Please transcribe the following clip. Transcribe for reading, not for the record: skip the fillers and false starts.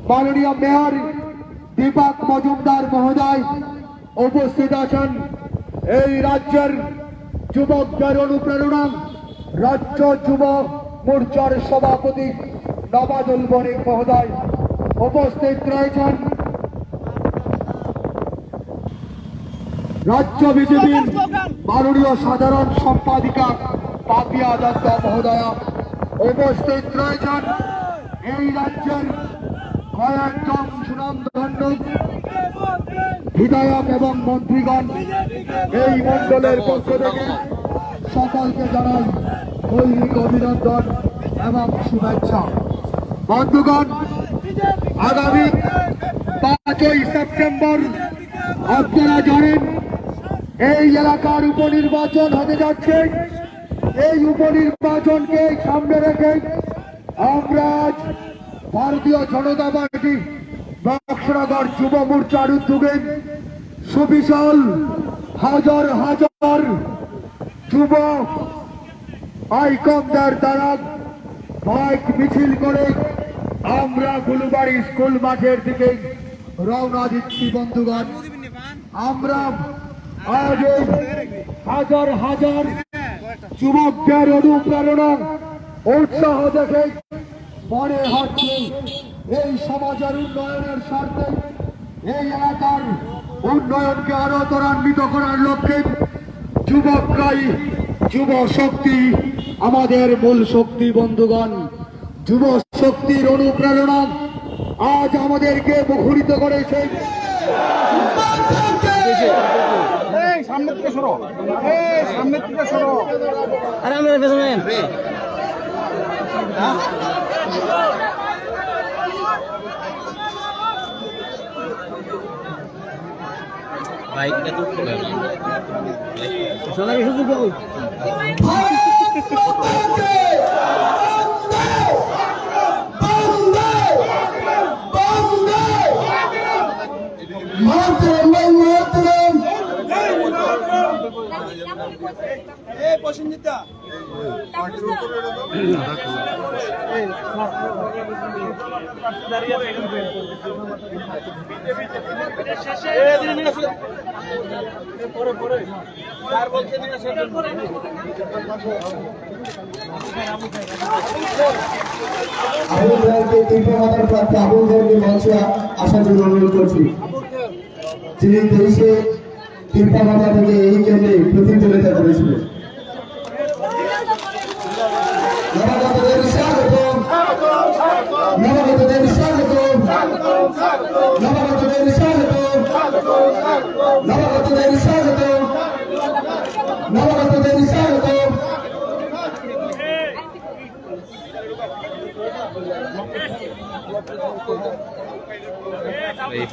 মাননীয় মেয়র দীপক মজুমদার মহোদয় উপস্থিত আছেন। এই রাজ্যের যুবকদের অনুপ্রেরণা রাজ্য যুব মোর্চার সভাপতি নবাজুল বণিক মহোদয় উপস্থিত রয়েছেন। রাজ্য বিজেপির মাননীয় সাধারণ সম্পাদিকা পাপিয়া দত্ত মহোদয়া উপস্থিত রয়েছেন। এই রাজ্যের কয়েকজন সুনামধন্য বিধায়ক এবং মন্ত্রীগণ এই মন্ডলের পক্ষ থেকে সকলকে জানাই দৈনিক অভিনন্দন এবং শুভেচ্ছা। বন্ধুগণ, আগামী 5ই সেপ্টেম্বর আপনারা জানেন এই এলাকার উপনির্বাচন হতে যাচ্ছে। এই উপনির্বাচনকে সামনে রেখে আমরা আজ ভারতীয় জনতা পার্টি বক্সনগর যুব মোর্চার উদ্যোগে সুবিশাল হাজার হাজার যুব আইকনদের দ্বারা বাইক মিছিল করে আমরা গুলবাড়ি স্কুল মাঠের দিকে রওনা দিচ্ছি। বন্ধুগণ, আমরা আজ হাজার হাজার যুবকদের অনুপ্রেরণা উৎসাহ দেখে মনে হচ্ছে এই সমাজের উন্নয়নের স্বার্থে এই এলাকার উন্নয়নকে আরো ত্বরান্বিত করার লক্ষ্যে যুবকরাই যুব শক্তি আমাদের মূল শক্তি। বন্ধুগণ, যুব শক্তির অনুপ্রেরণা আজ আমাদেরকে মুখরিত করেছে। সামনের থেকে সরো, সামনের থেকে সরো। আরে আমরা পেছনে বাইকটা তো চলে সবাই শুধু যাও। আসার জন্য অনুরোধ করছি, যিনি 23-এ তিনপাড়া থেকে এই কেন্দ্রে প্রতিদ্বন্দ্বিতা করেছিলেন। নবাগতদের স্বাগত, নবাগতদের স্বাগত, নবাগতদের স্বাগত, নবাগতদের স্বাগত, নবাগতদের স্বাগত। এই